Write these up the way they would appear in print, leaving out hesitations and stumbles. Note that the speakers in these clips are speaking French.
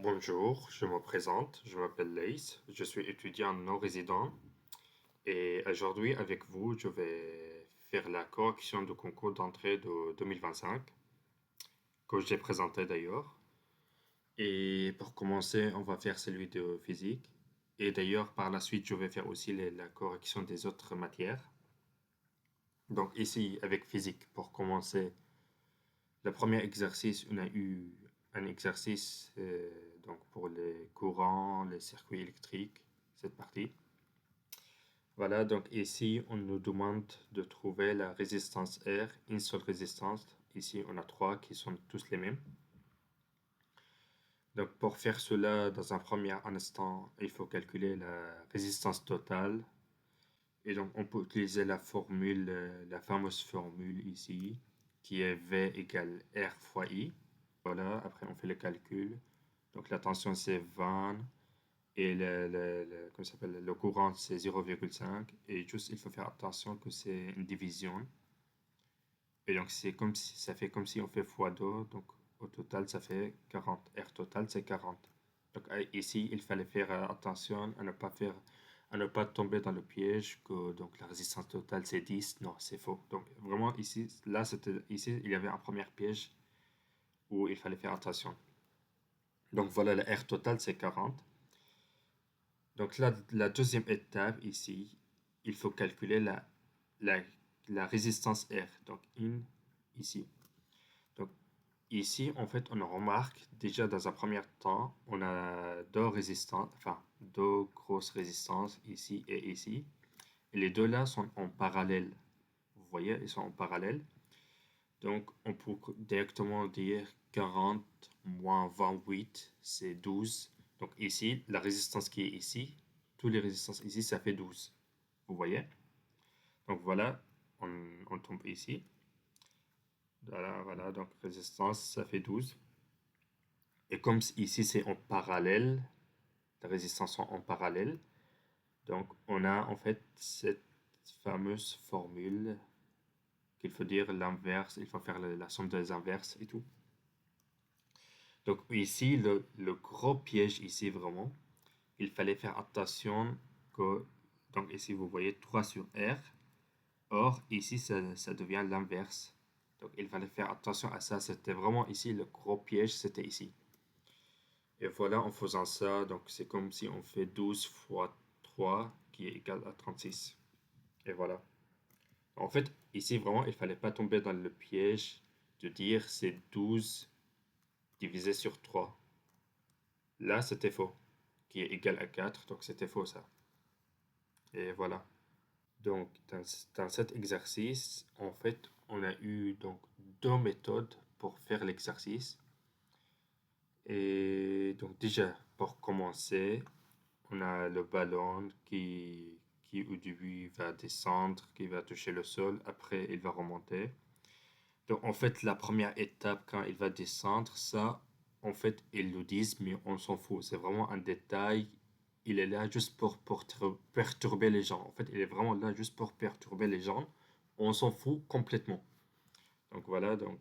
Bonjour, je me présente, je m'appelle Leïs, je suis étudiant non résident et aujourd'hui avec vous je vais faire la correction du concours d'entrée de 2025 que j'ai présenté d'ailleurs. Et pour commencer, on va faire celui de physique et d'ailleurs par la suite je vais faire aussi la correction des autres matières. Donc ici avec physique pour commencer, le premier exercice, on a eu un exercice donc pour les courants, les circuits électriques, cette partie. Voilà, donc ici, on nous demande de trouver la résistance R, une seule résistance. Ici, on a trois qui sont tous les mêmes. Donc, pour faire cela, dans un premier instant, il faut calculer la résistance totale. Et donc, on peut utiliser la formule, la fameuse formule ici, qui est V égale R fois I. Voilà, après, on fait le calcul. Donc, la tension, c'est 20. Et comment ça s'appelle, le courant, c'est 0,5. Et juste, il faut faire attention que c'est une division. Et donc, c'est comme si, ça fait comme si on fait fois 2. Donc, au total, ça fait 40. R total, c'est 40. Donc, ici, il fallait faire attention à ne pas tomber dans le piège que donc, la résistance totale, c'est 10. Non, c'est faux. Donc, vraiment, ici, ici, il y avait un premier piège où il fallait faire attention. Donc, voilà, le R total, c'est 40. Donc là, la deuxième étape ici, il faut calculer la, la résistance R. Donc ici. Donc ici, en fait, on remarque déjà dans un premier temps, on a deux résistances, enfin deux grosses résistances ici et ici. Et les deux là sont en parallèle. Vous voyez, ils sont en parallèle. Donc on peut directement dire 40 moins 28, c'est 12. Donc ici, la résistance qui est ici, toutes les résistances ici, ça fait 12. Vous voyez? Donc voilà, on tombe ici. Voilà, voilà, donc résistance, ça fait 12. Et comme ici, c'est en parallèle, les résistances sont en parallèle, donc on a en fait cette fameuse formule qu'il faut dire l'inverse, il faut faire la somme des inverses et tout. Donc ici, le gros piège ici vraiment, il fallait faire attention que, donc ici vous voyez 3 sur R, or ici ça devient l'inverse. Donc il fallait faire attention à ça, c'était vraiment ici le gros piège, c'était ici. Et voilà, en faisant ça, donc c'est comme si on fait 12 fois 3 qui est égal à 36. Et voilà. En fait, ici vraiment, il fallait pas tomber dans le piège de dire c'est 12 divisé sur 3. Là, c'était faux, qui est égal à 4, donc c'était faux ça. Et voilà. Donc, dans cet exercice, en fait, on a eu donc deux méthodes pour faire l'exercice. Et donc, déjà, pour commencer, on a le ballon qui au début va descendre, qui va toucher le sol, après il va remonter. Donc, en fait, la première étape, quand il va descendre, ça, en fait, ils le disent, mais on s'en fout. C'est vraiment un détail. Il est là juste pour perturber les gens. En fait, il est vraiment là juste pour perturber les gens. On s'en fout complètement. Donc voilà, donc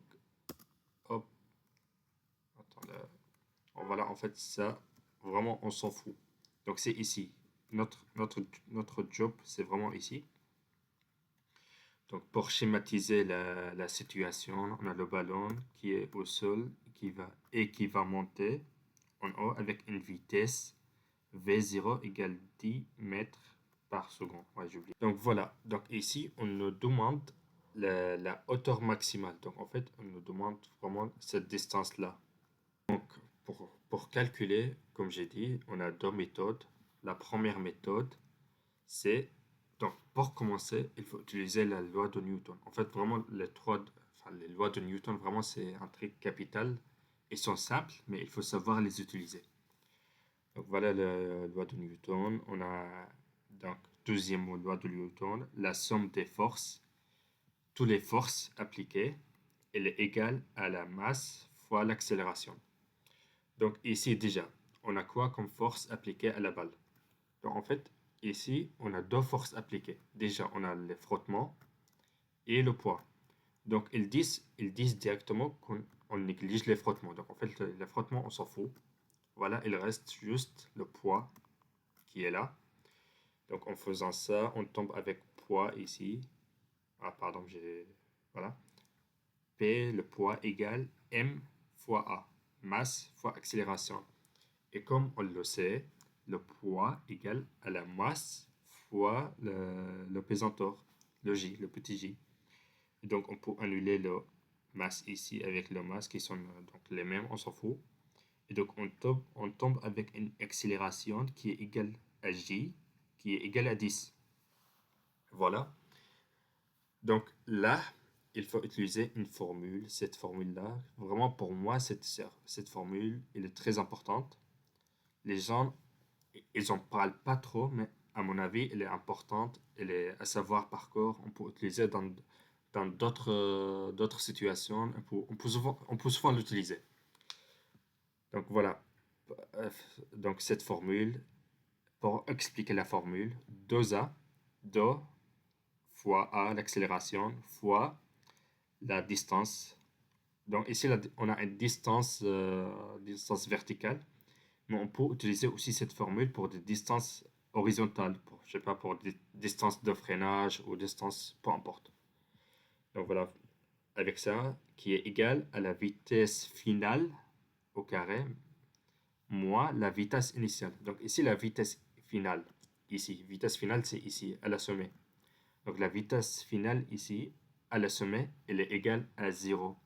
hop, attends là. Voilà, en fait, ça, vraiment, on s'en fout. Donc c'est ici. Notre job, c'est vraiment ici. Donc pour schématiser la situation, on a le ballon qui est au sol qui va monter en haut avec une vitesse V0 égale 10 mètres par seconde. Ouais, j'oublie. Donc voilà. Donc ici, on nous demande la hauteur maximale. Donc en fait, on nous demande vraiment cette distance-là. Donc pour calculer, comme j'ai dit, on a deux méthodes. La première méthode, c'est, donc pour commencer, il faut utiliser la loi de Newton. En fait, vraiment, les lois de Newton, vraiment, c'est un truc capital. Ils sont simples, mais il faut savoir les utiliser. Donc voilà la loi de Newton. On a donc deuxième loi de Newton, la somme des forces, toutes les forces appliquées, elle est égale à la masse fois l'accélération. Donc ici déjà, on a quoi comme force appliquée à la balle? Donc en fait, ici, on a deux forces appliquées. Déjà, on a le frottement et le poids. Donc ils disent directement qu'on néglige les frottements. Donc en fait, le frottement, on s'en fout. Voilà, il reste juste le poids qui est là. Donc en faisant ça, on tombe avec poids ici. Ah, pardon, j'ai... Voilà. P, le poids égale M fois A. Masse fois accélération. Et comme on le sait, le poids égale à la masse fois le pesanteur, le J, le petit J. Et donc on peut annuler le masse ici avec le masse qui sont donc les mêmes, on s'en fout. Et donc on tombe avec une accélération qui est égale à J, qui est égale à 10. Voilà. Donc là, il faut utiliser une formule. Cette formule-là, vraiment pour moi, cette formule, elle est très importante. Les gens, ils en parlent pas trop, mais à mon avis, elle est importante. Elle est à savoir par cœur. On peut l'utiliser dans d'autres situations. On peut souvent l'utiliser. Donc voilà. Euh, Donc cette formule, pour expliquer la formule, 2A, do fois A, l'accélération, fois la distance. Donc ici, on a une distance verticale, mais on peut utiliser aussi cette formule pour des distances horizontales, je sais pas, pour des distances de freinage ou distances, peu importe. Donc voilà, avec ça, qui est égal à la vitesse finale au carré, moins la vitesse initiale. Donc ici, la vitesse finale, vitesse finale, c'est ici, à la sommet. Donc la vitesse finale ici, à la sommet, elle est égale à 0.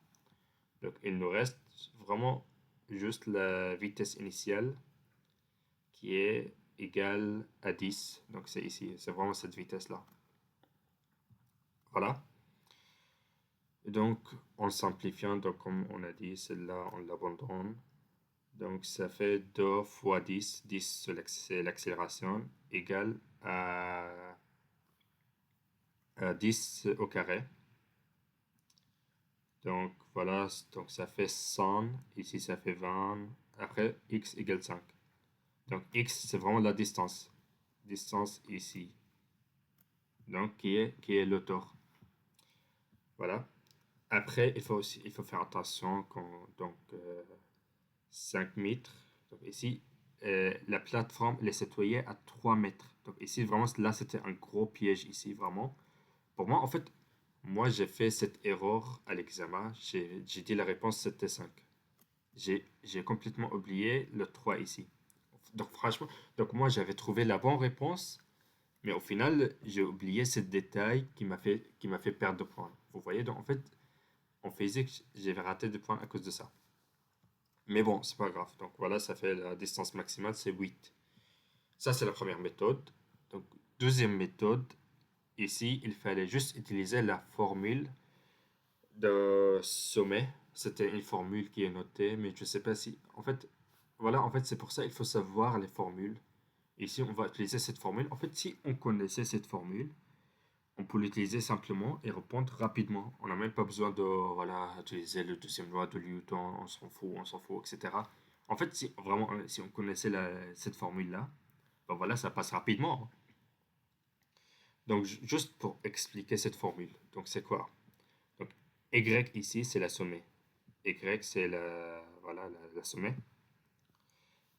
Donc il nous reste vraiment juste la vitesse initiale qui est égale à 10. Donc c'est ici, c'est vraiment cette vitesse-là. Voilà. Et donc en simplifiant, donc comme on a dit, celle-là on l'abandonne. Donc ça fait 2 fois 10, 10 c'est l'accélération, égale à 10 au carré. Donc voilà, donc ça fait 100, ici ça fait 20, après x égale 5. Donc x c'est vraiment la distance. Distance ici. Donc qui est le tour. Voilà. Après, il faut faire attention quand, donc 5 mètres. Donc ici, la plateforme elle est située à 3 mètres. Donc ici, vraiment, là, c'était un gros piège ici, vraiment. Pour moi, en fait, moi, j'ai fait cette erreur à l'examen. J'ai dit la réponse, c'était 5. J'ai complètement oublié le 3 ici. Donc franchement, donc moi, j'avais trouvé la bonne réponse. Mais au final, j'ai oublié ce détail qui m'a fait perdre 2 points. Vous voyez, donc en fait, en physique, j'ai raté 2 points à cause de ça. Mais bon, c'est pas grave. Donc voilà, ça fait la distance maximale, c'est 8. Ça, c'est la première méthode. Donc, deuxième méthode, ici, il fallait juste utiliser la formule de sommet. C'était une formule qui est notée, mais je sais pas si... En fait, voilà, en fait, c'est pour ça il faut savoir les formules. Ici, on va utiliser cette formule. En fait, si on connaissait cette formule, on peut l'utiliser simplement et répondre rapidement. On n'a même pas besoin de voilà, utiliser le deuxième loi de Newton, on s'en fout, etc. En fait, si on connaissait cette formule-là, ben voilà, ça passe rapidement. Donc, juste pour expliquer cette formule. Donc, c'est quoi? Donc, Y ici, c'est la sommet. Y, c'est voilà, la sommet.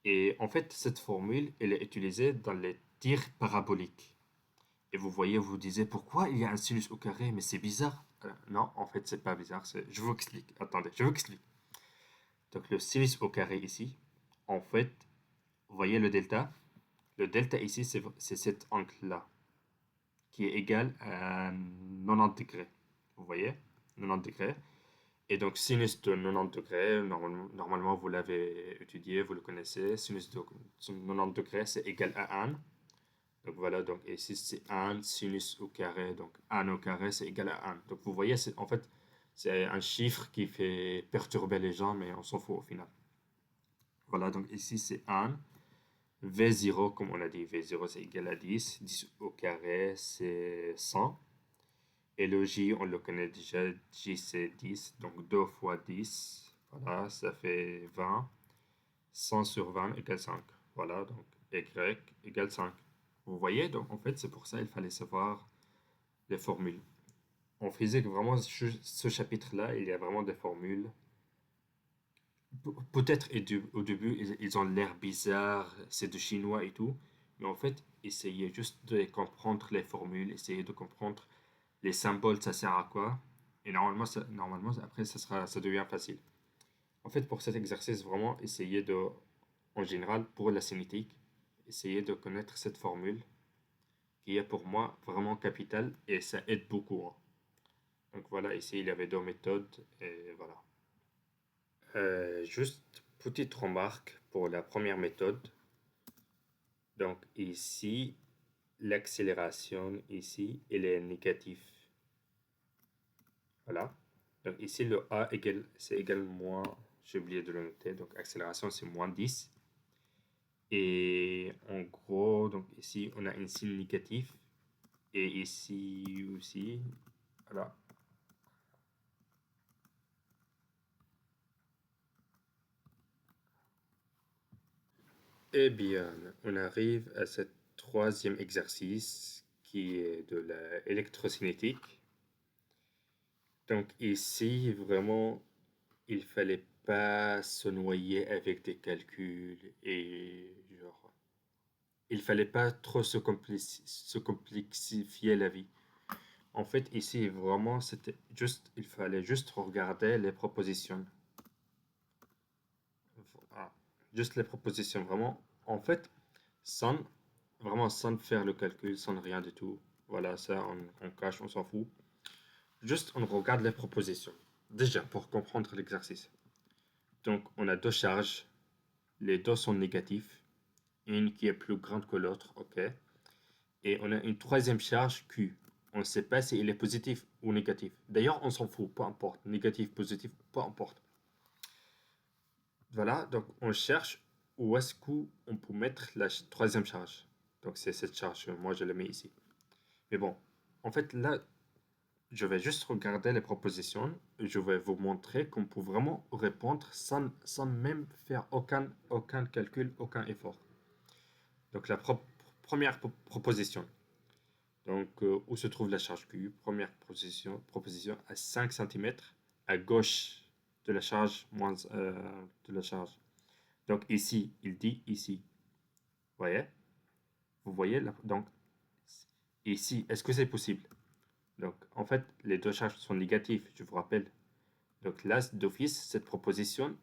Et en fait, cette formule, elle est utilisée dans les tirs paraboliques. Et vous voyez, vous disiez pourquoi il y a un sinus au carré, mais c'est bizarre. Non, en fait, c'est pas bizarre. Je vous explique. Attendez, je vous explique. Donc, le sinus au carré ici, en fait, vous voyez le delta. Le delta ici, c'est cet angle-là, qui est égal à 90 degrés. Vous voyez? 90 degrés. Et donc, sinus de 90 degrés, normalement, vous l'avez étudié, vous le connaissez. Sinus de 90 degrés, c'est égal à 1. Donc voilà, donc ici c'est 1 sinus au carré, donc 1 au carré c'est égal à 1. Donc vous voyez, en fait, c'est un chiffre qui fait perturber les gens, mais on s'en fout au final. Voilà, donc ici c'est 1. V0, comme on a dit, V0 c'est égal à 10. 10 au carré c'est 100. Et le J, on le connaît déjà, J c'est 10, donc 2 fois 10, voilà, ça fait 20. 100 sur 20 égale 5. Voilà, donc Y égale 5. Vous voyez, donc en fait, c'est pour ça qu'il fallait savoir les formules. En physique, vraiment, ce chapitre-là, il y a vraiment des formules Peut-être au début, ils ont l'air bizarres, c'est de chinois et tout, mais en fait, essayez juste de comprendre les formules, essayez de comprendre les symboles, ça sert à quoi, et normalement après, ça devient facile. En fait, pour cet exercice, vraiment, essayez de, en général, pour la cinétique, essayez de connaître cette formule qui est pour moi vraiment capitale et ça aide beaucoup, hein. Donc voilà, ici, il y avait deux méthodes et voilà. Juste petite remarque pour la première méthode. Donc ici, l'accélération, ici, elle est négative. Voilà. Donc ici, le A égale, c'est égal moins, j'ai oublié de le noter, donc accélération, c'est moins 10. Et en gros, donc ici, on a un signe négatif. Et ici aussi, voilà. Eh bien, on arrive à ce troisième exercice qui est de l'électrocinétique. Donc ici, vraiment, il fallait pas se noyer avec des calculs et genre, il fallait pas trop se complexifier la vie. En fait, ici, vraiment, il fallait juste regarder les propositions. Ah, juste les propositions, vraiment. En fait, sans, vraiment, sans faire le calcul, sans rien du tout. Voilà, ça, on cache, on s'en fout. Juste, on regarde les propositions. Déjà, pour comprendre l'exercice. Donc, on a deux charges. Les deux sont négatifs. Une qui est plus grande que l'autre, ok. Et on a une troisième charge Q. On ne sait pas si elle est positive ou négative. D'ailleurs, on s'en fout, peu importe. Négatif, positif, peu importe. Voilà, donc on cherche où est-ce qu'on peut mettre la troisième charge. Donc c'est cette charge, moi je la mets ici. Mais bon, en fait là, je vais juste regarder les propositions. Et je vais vous montrer qu'on peut vraiment répondre sans même faire aucun calcul, aucun effort. Donc la première proposition. Donc où se trouve la charge Q? Première proposition à 5 cm à gauche de la charge de la charge. Donc ici, il dit ici. Voyez? Vous voyez là? Donc ici, est-ce que c'est possible? Donc en fait, les deux charges sont négatives, je vous rappelle. Donc là, d'office, cette proposition,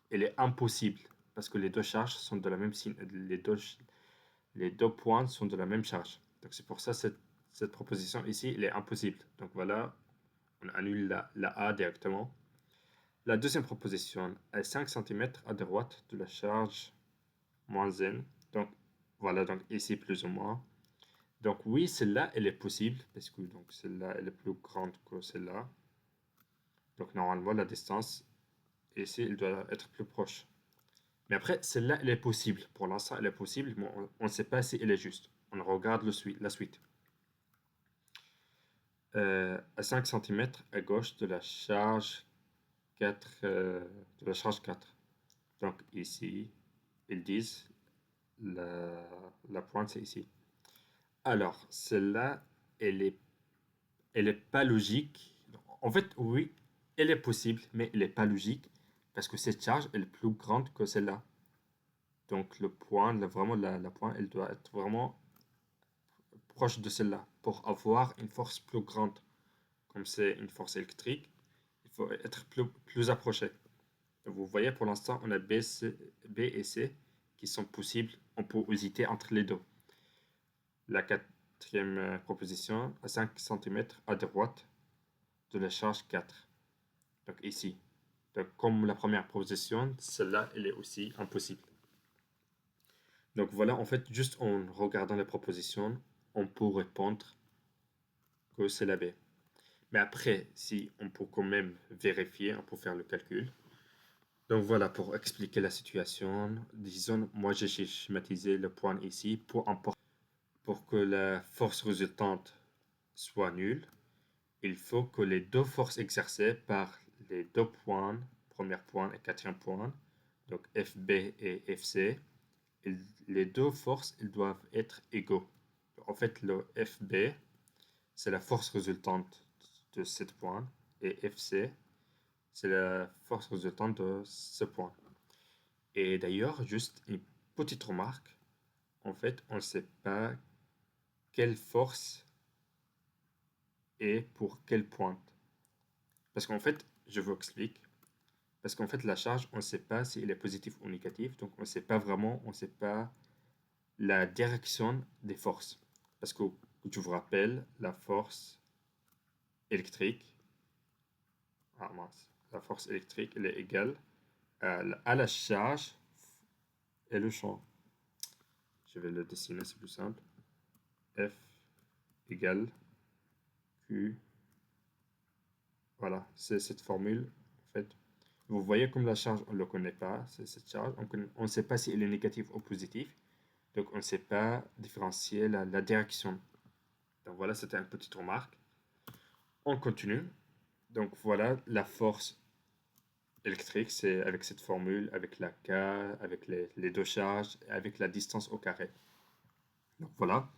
elle est impossible parce que les deux charges sont de la même signe, les deux points sont de la même charge. Donc c'est pour ça cette proposition ici, elle est impossible. Donc voilà, on annule la A directement. La deuxième proposition est 5 cm à droite de la charge moins n. Donc voilà, donc ici plus ou moins. Donc oui, celle-là, elle est possible, parce que donc celle-là, elle est plus grande que celle-là. Donc normalement, la distance, ici, elle doit être plus proche. Mais après, celle-là, elle est possible. Pour l'instant, elle est possible, mais on ne sait pas si elle est juste. On regarde la suite. À 5 cm à gauche de la charge 4. De la charge 4. Donc ici, ils disent la, la pointe, c'est ici. Alors, celle-là, elle est pas logique. En fait, oui, elle est possible, mais elle n'est pas logique parce que cette charge elle est plus grande que celle-là. Donc, le point, vraiment, la pointe, elle doit être vraiment proche de celle-là pour avoir une force plus grande. Comme c'est une force électrique, il faut être plus approché. Vous voyez, pour l'instant, on a B et C qui sont possibles. On peut hésiter entre les deux. La quatrième proposition, à 5 cm à droite de la charge 4. Donc ici. Donc comme la première proposition, celle-là, elle est aussi impossible. Donc voilà, en fait, juste en regardant les propositions, on peut répondre que c'est la B. Mais après, si on peut quand même vérifier, on peut faire le calcul. Donc voilà, pour expliquer la situation, disons, moi j'ai schématisé le point ici pour que la force résultante soit nulle. Il faut que les deux forces exercées par les deux points, premier point et quatrième point, donc FB et FC, les deux forces ils doivent être égaux. En fait, le FB, c'est la force résultante de cette point, et FC, C'est la force résultante de ce point. Et d'ailleurs, juste une petite remarque, en fait, on ne sait pas quelle force est pour quelle pointe. Parce qu'en fait, je vous explique. Parce qu'en fait, la charge, on ne sait pas si elle est positive ou négative. Donc, on ne sait pas vraiment, on ne sait pas la direction des forces. Parce que, je vous rappelle, la force électrique, la force électrique, elle est égale à la charge et le champ. Je vais le dessiner, c'est plus simple. F égale Q. Voilà, c'est cette formule, en fait. Vous voyez comme la charge, on ne le connaît pas, c'est cette charge. On ne sait pas si elle est négative ou positive. Donc, on ne sait pas différencier la direction. Donc, voilà, c'était une petite remarque. On continue. Donc, voilà, la force électrique, c'est avec cette formule, avec la K, avec les deux charges, avec la distance au carré. Donc, voilà.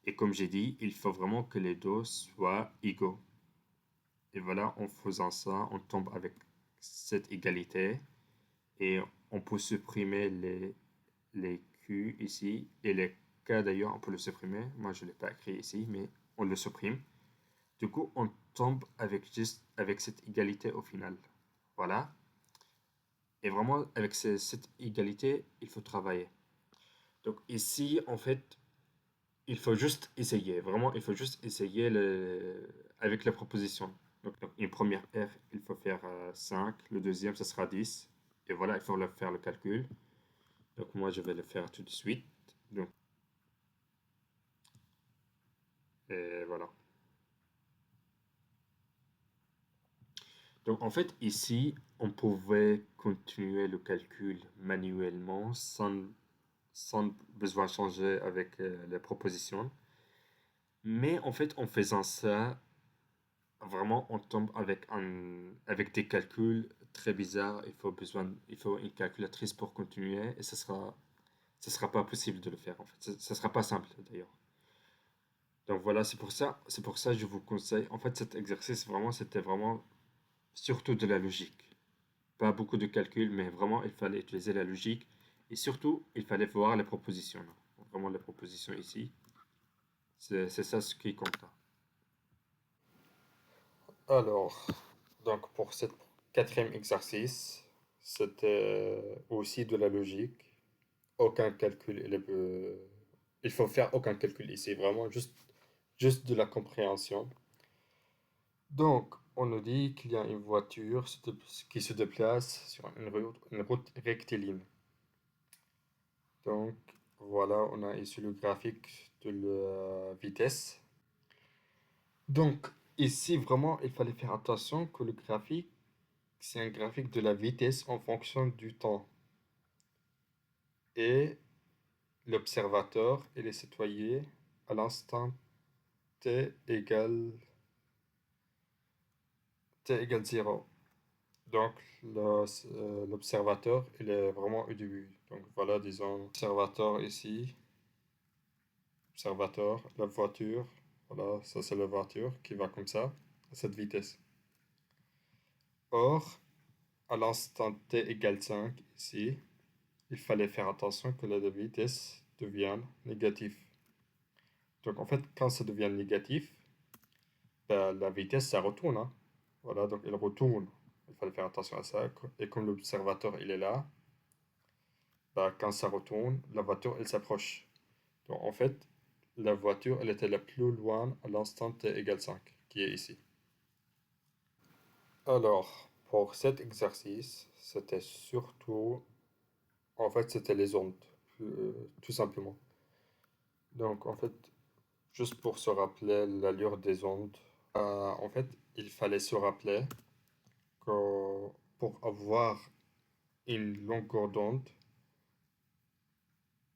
Et comme j'ai dit, il faut vraiment que les deux soient égaux. Et voilà, en faisant ça, on tombe avec cette égalité. Et on peut supprimer les Q ici. Et les K d'ailleurs, on peut le supprimer. Moi, je ne l'ai pas écrit ici, mais on le supprime. Du coup, on tombe avec cette égalité au final. Voilà. Et vraiment, avec cette égalité, il faut travailler. Donc ici, en fait, il faut juste essayer. Vraiment, il faut juste essayer avec la proposition. Donc, une première R, il faut faire 5. Le deuxième, ce sera 10. Et voilà, il faut faire le calcul. Donc moi, je vais le faire tout de suite. Donc, et voilà. Donc en fait, ici, on pouvait continuer le calcul manuellement sans besoin de changer avec les propositions. Mais en fait, en faisant ça, vraiment, on tombe avec des calculs très bizarres. Il faut une calculatrice pour continuer et ce sera pas possible de le faire en fait. Ce sera pas simple d'ailleurs. Donc voilà, c'est pour ça que je vous conseille. En fait, cet exercice vraiment, c'était vraiment surtout de la logique. Pas beaucoup de calculs, mais vraiment, il fallait utiliser la logique et surtout, il fallait voir les propositions. Vraiment, les propositions ici, c'est ça ce qui compte. Alors, donc pour ce quatrième exercice, c'était aussi de la logique. Aucun calcul, il faut faire aucun calcul ici, vraiment juste de la compréhension. Donc, on nous dit qu'il y a une voiture qui se déplace sur une route rectiligne. Donc, voilà, on a ici le graphique de la vitesse. Donc, ici, vraiment, il fallait faire attention que le graphique, c'est un graphique de la vitesse en fonction du temps. Et l'observateur, il est situé à l'instant t égale 0. Donc, l'observateur, il est vraiment au début. Donc, voilà, disons, observateur ici, observateur, la voiture, voilà, ça c'est la voiture qui va comme ça, à cette vitesse. Or, à l'instant t égale 5, ici, il fallait faire attention que la vitesse devienne négative. Donc, en fait, quand ça devient négatif, ben, la vitesse, ça retourne, hein. Voilà, donc elle retourne. Il fallait faire attention à ça. Et comme l'observateur, il est là, ben, quand ça retourne, la voiture, elle s'approche. Donc, en fait, la voiture, elle était la plus loin à l'instant t égale 5, qui est ici. Alors, pour cet exercice, c'était surtout, en fait, c'était les ondes, tout simplement. Donc, en fait, juste pour se rappeler l'allure des ondes, en fait, il fallait se rappeler que pour avoir une longueur d'onde,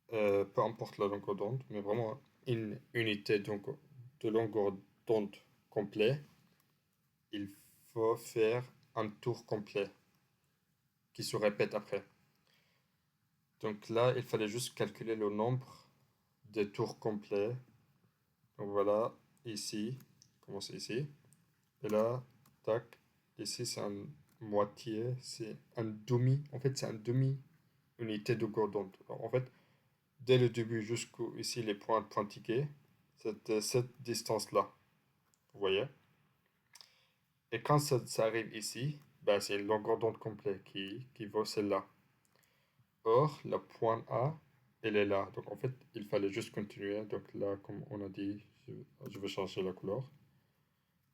peu importe la longueur d'onde, mais vraiment une unité de longueur d'onde complet, il faut faire un tour complet qui se répète après. Donc là, il fallait juste calculer le nombre de tours complets. Donc voilà, ici, commence ici. Et là, tac, ici c'est un moitié, c'est un demi. En fait, c'est un demi-unité de longueur. En fait, dès le début jusqu'au ici, les points pointillés, c'était cette distance-là. Vous voyez? Et quand ça arrive ici, ben, c'est une longueur d'onde complète qui vaut celle-là. Or, la pointe A, elle est là. Donc, en fait, il fallait juste continuer. Donc, là, comme on a dit, je vais changer la couleur.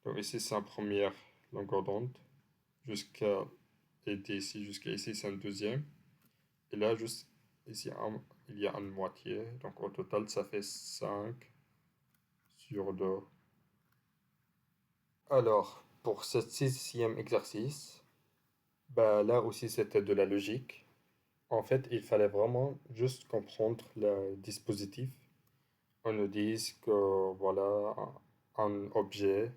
Donc, ici, c'est une première longueur d'onde. Jusqu'à, et d'ici jusqu'à ici, c'est un deuxième. Et là, juste ici, il y a une moitié. Donc, au total, ça fait 5 sur 2. Alors, pour ce sixième exercice, bah, là aussi, c'était de la logique. En fait, il fallait vraiment juste comprendre le dispositif. On nous dit que voilà, un objet,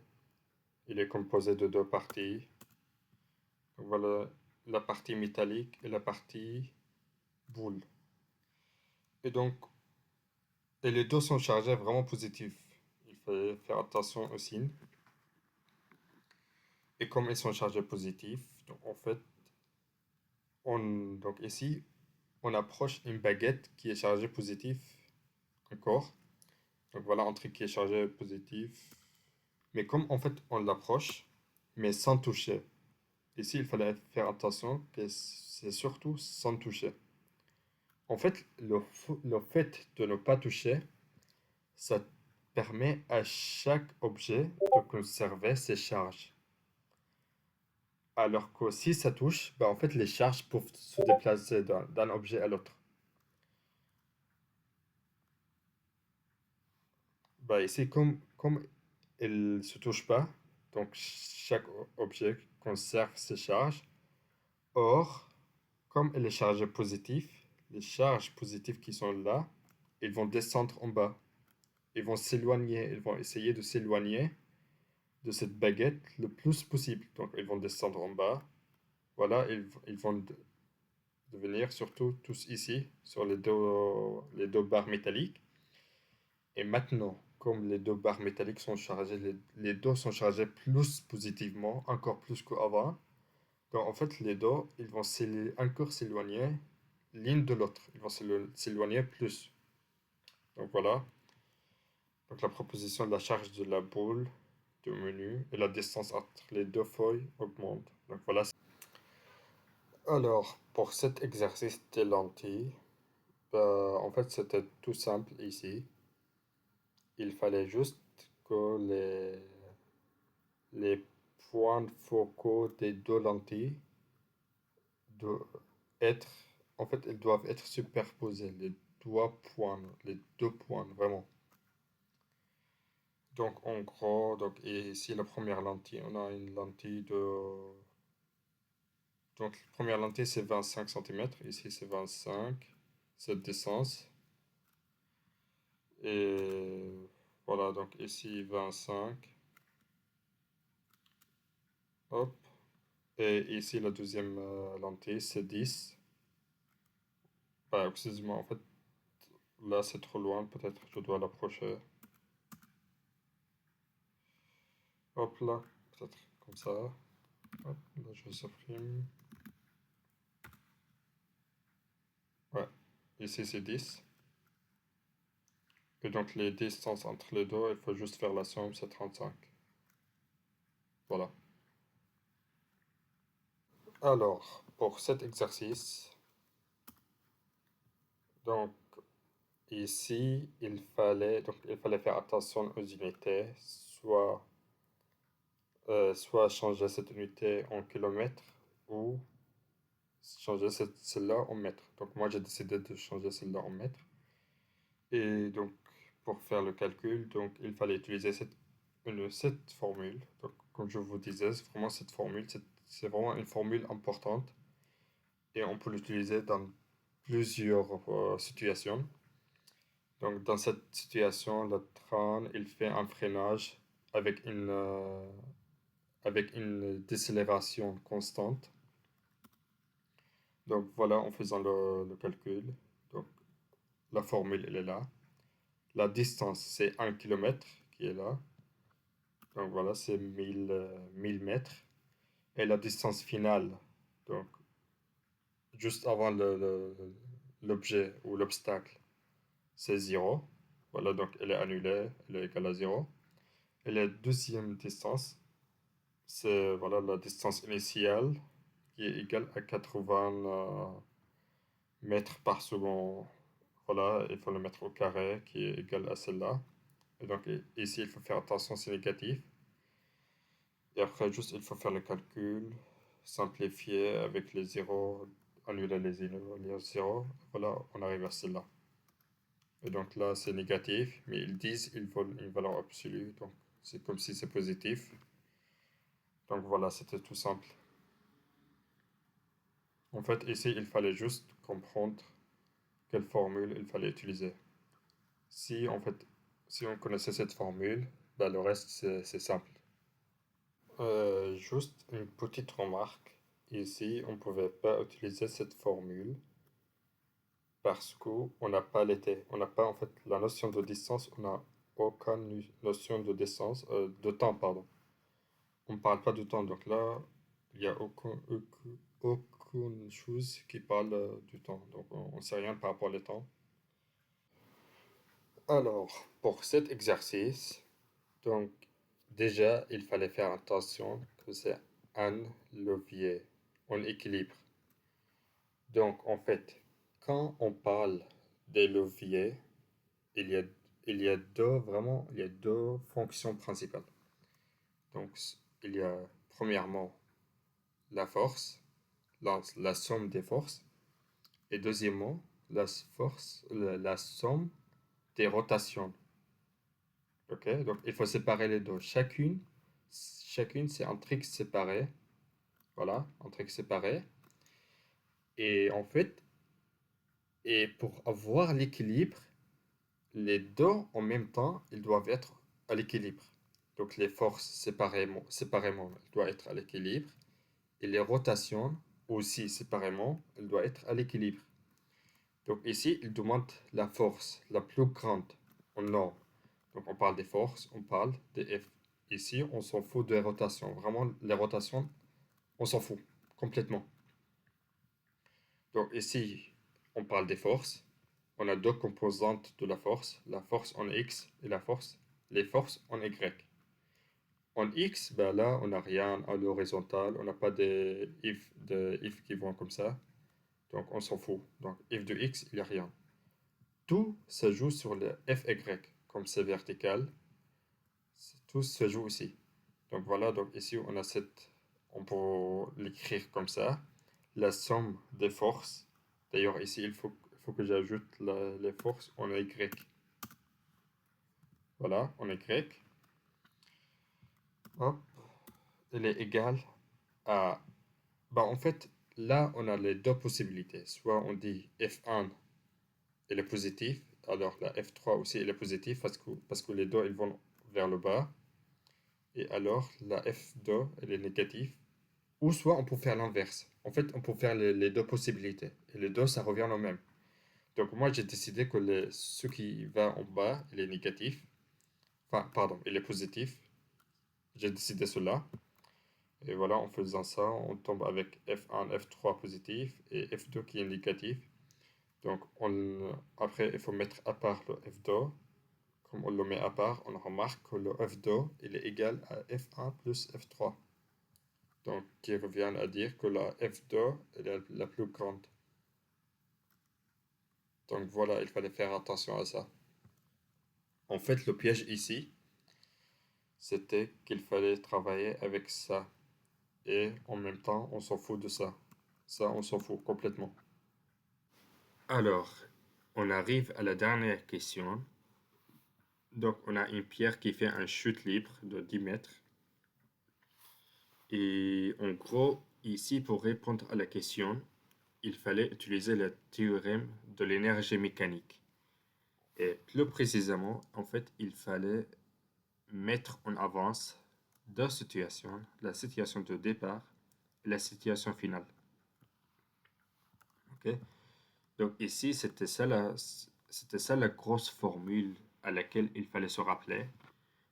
il est composé de deux parties. Donc, voilà la partie métallique et la partie boule. Et donc, et les deux sont chargés vraiment positifs. Il fallait faire attention aux signes. Et comme ils sont chargés positifs, donc en fait, donc ici, on approche une baguette qui est chargée positif encore. Donc voilà un truc qui est chargé positif. Mais comme en fait on l'approche, mais sans toucher. Ici, il fallait faire attention que c'est surtout sans toucher. En fait, le fait de ne pas toucher, ça permet à chaque objet de conserver ses charges. Alors que si ça touche, bah en fait, les charges peuvent se déplacer d'un objet à l'autre. Bah ici, comme elle ne se touche pas, donc chaque objet conserve ses charges. Or, comme elle est chargée positive, les charges positives qui sont là, ils vont descendre en bas. Ils vont s'éloigner, ils vont essayer de s'éloigner de cette baguette le plus possible. Donc, ils vont descendre en bas. Voilà, ils vont devenir surtout tous ici, sur les deux barres métalliques. Et maintenant, comme les deux barres métalliques sont chargées, les deux sont chargés plus positivement, encore plus qu'avant. Donc, en fait, les deux, ils vont encore s'éloigner l'une de l'autre. Ils vont s'éloigner plus. Donc, voilà. Donc, la proposition de la charge de la boule diminue et la distance entre les deux feuilles augmente. Donc, voilà. Alors, pour cet exercice des lentilles, en fait, c'était tout simple ici. Il fallait juste que les points focaux des deux lentilles doivent être, en fait, ils doivent être superposés, les deux points, vraiment. Donc, en gros, donc, ici, la première lentille, on a une lentille de... Donc, la première lentille, c'est 25 cm. Ici, c'est 25, cette distance. Et voilà, donc ici, 25. Hop. Et ici, la deuxième lentille, c'est 10. Bah, excusez-moi, en fait, là, c'est trop loin. Peut-être je dois l'approcher. Hop là, peut-être comme ça. Hop, là, je supprime. Ouais, ici, c'est 10. Et donc, les distances entre les deux, il faut juste faire la somme, c'est 35. Voilà. Alors, pour cet exercice, donc, ici, il fallait faire attention aux unités, soit changer cette unité en kilomètres ou changer celle-là en mètres. Donc moi j'ai décidé de changer celle-là en mètres. Et donc pour faire le calcul, donc il fallait utiliser cette formule. Donc comme je vous disais, vraiment cette formule, c'est vraiment une formule importante et on peut l'utiliser dans plusieurs situations. Donc dans cette situation, le train, il fait un freinage avec une décélération constante. Donc voilà, en faisant le calcul, donc la formule, elle est là. La distance, c'est 1 km qui est là. Donc voilà, c'est 1000 mètres. et la distance finale, donc juste avant l'objet ou l'obstacle, c'est 0. Voilà, donc elle est annulée, elle est égale à 0. Et la deuxième distance, c'est voilà, la distance initiale qui est égale à 80 mètres par seconde. Voilà, il faut le mettre au carré qui est égal à celle-là. Et donc ici, il faut faire attention, c'est négatif. Et après, juste, il faut faire le calcul, simplifier avec les zéros, annuler les zéros. Voilà, on arrive à celle-là. Et donc là, c'est négatif, mais ils disent qu'ils veulent une valeur absolue. Donc c'est comme si c'est positif. Donc voilà, c'était tout simple. En fait, ici, il fallait juste comprendre quelle formule il fallait utiliser. Si en fait, si on connaissait cette formule, ben, le reste, c'est simple. Juste une petite remarque. Ici, on ne pouvait pas utiliser cette formule parce qu'on n'a pas l'été. On n'a pas en fait la notion de distance, on n'a aucune notion de distance, de temps, pardon. On ne parle pas de temps, donc là, il n'y a aucune chose qui parle du temps. Donc on ne sait rien par rapport au temps. Alors, pour cet exercice, donc déjà, il fallait faire attention que c'est un levier en équilibre. Donc, en fait, quand on parle des leviers, il y a, il y a deux fonctions principales. Donc, il y a premièrement la force, la somme des forces, et deuxièmement, la somme des rotations. Ok? Donc, il faut séparer les deux. Chacune c'est un truc séparé. Voilà, un truc séparé. Et en fait, et pour avoir l'équilibre, les deux en même temps, ils doivent être à l'équilibre. Donc les forces séparément elles doivent être à l'équilibre. Et les rotations aussi séparément, elles doivent être à l'équilibre. Donc ici, il demande la force la plus grande en nombre. Donc on parle des forces, on parle des F. Ici, on s'en fout des rotations. Vraiment, les rotations, on s'en fout complètement. Donc ici, on parle des forces. On a deux composantes de la force en X et les forces en Y. En X, ben là, on n'a rien à l'horizontale, on n'a pas de if qui vont comme ça, donc on s'en fout. Donc if de X, il n'y a rien. Tout se joue sur le FY, comme c'est vertical, tout se joue ici. Donc voilà, donc ici on peut l'écrire comme ça, la somme des forces. D'ailleurs ici il faut que j'ajoute les forces en Y. Voilà, en Y. Hop, elle est égale à... Bah en fait, là on a les deux possibilités. Soit on dit F1 elle est positive, alors la F3 aussi elle est positive parce que les deux ils vont vers le bas. Et alors la F2 elle est négative. Ou soit on peut faire l'inverse. En fait, on peut faire les deux possibilités. Et les deux, ça revient au même. Donc moi, j'ai décidé que ce qui va en bas, il est négatif. Enfin, pardon, il est positif. J'ai décidé cela. Et voilà, en faisant ça, on tombe avec F1, F3 positif et F2 qui est négatif. Donc après, il faut mettre à part le F2. Comme on le met à part, on remarque que le F2 il est égal à F1 plus F3. Donc, qui revient à dire que la F2 est la plus grande. Donc voilà, il fallait faire attention à ça. En fait, le piège ici, c'était qu'il fallait travailler avec ça. Et en même temps, on s'en fout de ça. Ça, on s'en fout complètement. Alors, on arrive à la dernière question. Donc, on a une pierre qui fait un chute libre de 10 mètres. Et en gros, ici, pour répondre à la question, il fallait utiliser le théorème de l'énergie mécanique. Et plus précisément, en fait, il fallait mettre en avance deux situations, la situation de départ et la situation finale. Ok. Donc ici, c'était ça la grosse formule à laquelle il fallait se rappeler.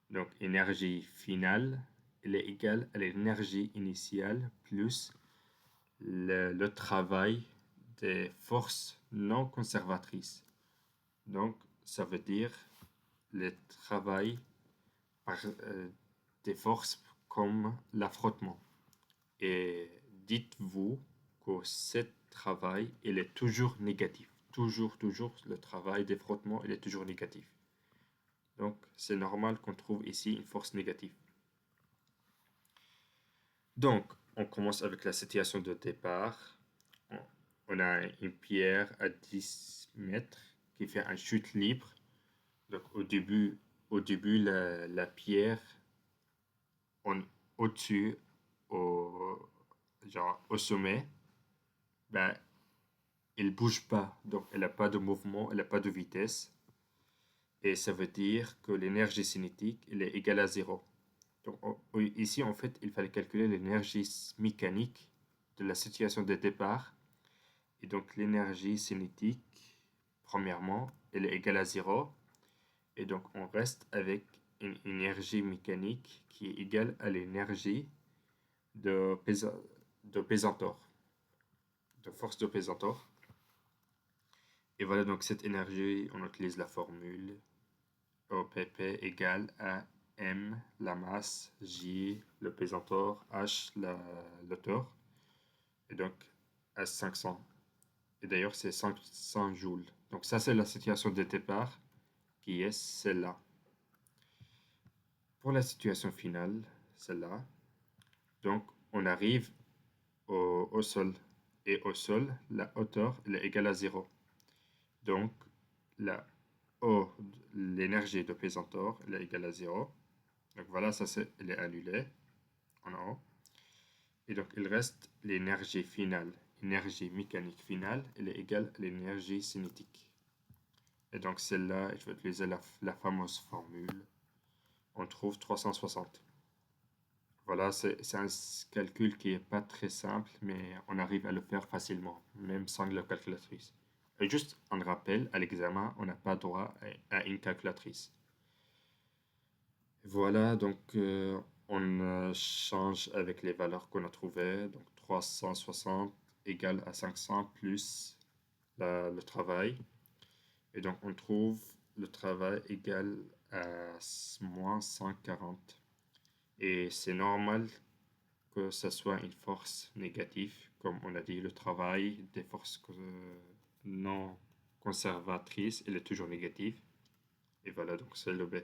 Donc énergie finale il est égal à l'énergie initiale plus le travail des forces non conservatrices. Donc, ça veut dire le travail par des forces comme l'affrontement. Et dites-vous que ce travail, il est toujours négatif. Toujours, le travail des frottements, il est toujours négatif. Donc, c'est normal qu'on trouve ici une force négative. Donc, on commence avec la situation de départ. On a une pierre à 10 mètres qui fait une chute libre. Donc, au début la pierre, au-dessus, au sommet, ben, elle bouge pas. Donc, elle n'a pas de mouvement, elle n'a pas de vitesse. Et ça veut dire que l'énergie cinétique, elle est égale à 0. Donc, ici, en fait, il fallait calculer l'énergie mécanique de la situation de départ. Et donc, l'énergie cinétique, premièrement, elle est égale à 0. Et donc, on reste avec une énergie mécanique qui est égale à l'énergie de pesanteur, de force de pesanteur. Et voilà, donc cette énergie, on utilise la formule OPP égale à M, la masse, J, le pesanteur, H, la hauteur, et donc à 500. Et d'ailleurs, c'est 500 joules. Donc ça, c'est la situation de départ qui est celle-là. Pour la situation finale, celle-là, donc on arrive au sol. Et au sol, la hauteur elle est égale à 0. Donc, la O, l'énergie de pesanteur, elle est égale à 0. Donc voilà, ça elle est annulé en haut. Et donc, il reste l'énergie finale. L'énergie mécanique finale, elle est égale à l'énergie cinétique. Et donc, celle-là, je vais utiliser la fameuse formule. On trouve 360. Voilà, c'est un calcul qui n'est pas très simple, mais on arrive à le faire facilement, même sans la calculatrice. Et juste un rappel, à l'examen, on n'a pas droit à une calculatrice. Voilà, donc on change avec les valeurs qu'on a trouvées. Donc 360 égale à 500 plus le travail. Et donc on trouve le travail égal à moins 140. Et c'est normal que ce soit une force négative, comme on a dit, le travail des forces non conservatrices, il est toujours négatif. Et voilà, donc c'est le B.